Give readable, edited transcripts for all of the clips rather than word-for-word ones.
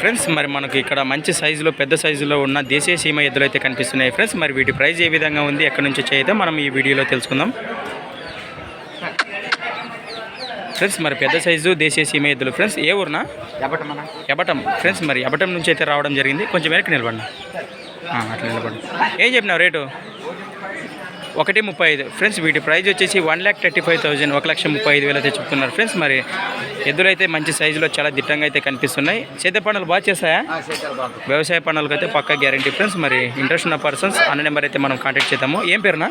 Friends మరి మనకు ఇక్కడ మంచి సైజులో పెద్ద సైజులో ఉన్న దేశీయ సీమ ఎద్దులు అయితే కనిపిస్తున్నాయి ఫ్రెండ్స్. మరి వీటి ప్రైస్ ఏ విధంగా ఉంది, ఎక్కడి నుంచి వచ్చాయితే మనం ఈ వీడియోలో తెలుసుకుందాం ఫ్రెండ్స్. మరి పెద్ద సైజు దేశీయ సీమ ఎద్దులు ఫ్రెండ్స్. ఏ ఊరునా? ఎబటం ఫ్రెండ్స్. మరి ఎబటం నుంచి అయితే రావడం జరిగింది. కొంచెం వెనక్కి నిలబడి అట్లా నిలబడి. ఏం చెప్పినావు రేటు? 1,35,000 ఫ్రెండ్స్. వీటి ప్రైస్ వచ్చేసి 1,35,000, 1,35,000 అయితే చెప్తున్నారు ఫ్రెండ్స్. మరి ఎద్దులు అయితే మంచి సైజులో చాలా దిట్టంగా అయితే కనిపిస్తున్నాయి. సేద్య పనులు బాగా చేస్తాయా? వ్యవసాయ పనులకు అయితే పక్కా గ్యారంటీ ఫ్రెండ్స్. మరి ఇంట్రెస్ట్ ఉన్న పర్సన్స్ అన్న నెంబర్ అయితే మనం కాంటాక్ట్ చేద్దాము. ఏం పేరునా?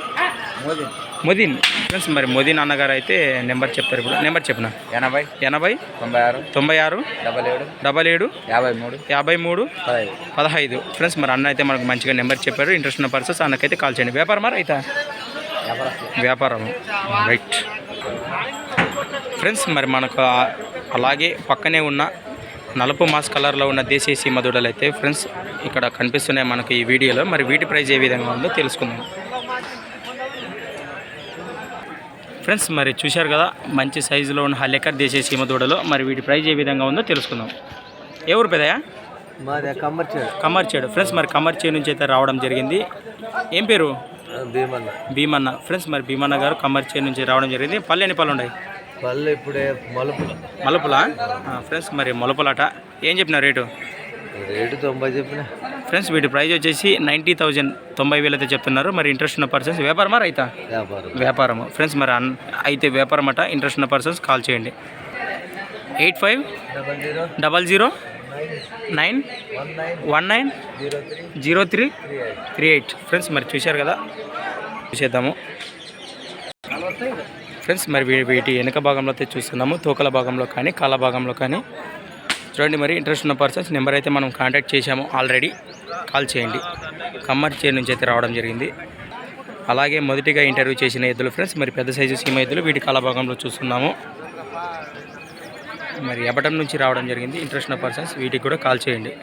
మోదీన్ ఫ్రెండ్స్. మరి మోదీన్ అన్నగారు అయితే నెంబర్ చెప్తారు. ఇప్పుడు నెంబర్ చెప్పిన 80 96 77 53 15 ఫ్రెండ్స్. మరి అన్న అయితే మనకు మంచిగా నెంబర్ చెప్పారు. ఇంట్రెస్ట్ ఉన్న పర్సన్స్ అన్నకైతే కాల్ చేయండి. వ్యాపారమా రైతా? వ్యాపారం రైట్ ఫ్రెండ్స్. మరి మనకు అలాగే పక్కనే ఉన్న నలుపు మాస్ కలర్లో ఉన్న దేశీయ సీమ దూడలు అయితే ఫ్రెండ్స్ ఇక్కడ కనిపిస్తున్నాయి మనకు ఈ వీడియోలో. మరి వీటి ప్రైస్ ఏ విధంగా ఉందో తెలుసుకుందాం ఫ్రెండ్స్. మరి చూశారు కదా మంచి సైజులో ఉన్న హల్లెకర్ దేశీయ సీమ దూడలు. మరి వీటి ప్రైస్ ఏ విధంగా ఉందో తెలుసుకుందాం. ఏ ఊరు పెదయా? కమ్మర్చేడు ఫ్రెండ్స్. మరి కమ్మర్చేడు నుంచి అయితే రావడం జరిగింది. ఏం పేరు? భీమన్న ఫ్రెండ్స్. మరి భీమన్న గారు కమ్మర్చేడు నుంచి రావడం జరిగింది. పళ్ళు ఎన్ని పళ్ళు ఉన్నాయి? పళ్ళు ఇప్పుడే మలుపులా ఫ్రెండ్స్. మరి మలుపులాట ఏం చెప్పిన రేటు? 90 చెప్పిన ఫ్రెండ్స్. వీటి ప్రైస్ వచ్చేసి 90,000, 90,000 అయితే చెప్తున్నారు. మరి ఇంట్రెస్ట్ ఉన్న పర్సన్స్ వ్యాపారమా రైతా? వ్యాపారము ఫ్రెండ్స్. మరి అయితే వ్యాపారం అట. ఇంట్రెస్ట్ ఉన్న పర్సన్స్ కాల్ చేయండి. 85 00 9 19 03 38 ఫ్రెండ్స్. మరి చూశారు కదా, చూసేద్దాము ఫ్రెండ్స్. మరి వీటి వెనుక భాగంలో అయితే చూస్తున్నాము. తోకల భాగంలో కానీ కాళ్ళ భాగంలో కానీ చూడండి. మరి ఇంట్రెస్ట్ ఉన్న పర్సన్స్ నెంబర్ అయితే మనం కాంటాక్ట్ చేశాము ఆల్రెడీ. కాల్ చేయండి. కమ్మర్చేరు నుంచి అయితే రావడం జరిగింది. అలాగే మొదటిగా ఇంటర్వ్యూ చేసిన ఎద్దులు ఫ్రెండ్స్. మరి పెద్ద సైజు సీమ ఎద్దులు వీటి కాళ్ళ భాగంలో చూస్తున్నాము. మరి ఎబటం నుంచి రావడం జరిగింది. ఇంట్రెస్ట్ ఉన్న పర్సన్స్ వీటికి కూడా కాల్ చేయండి.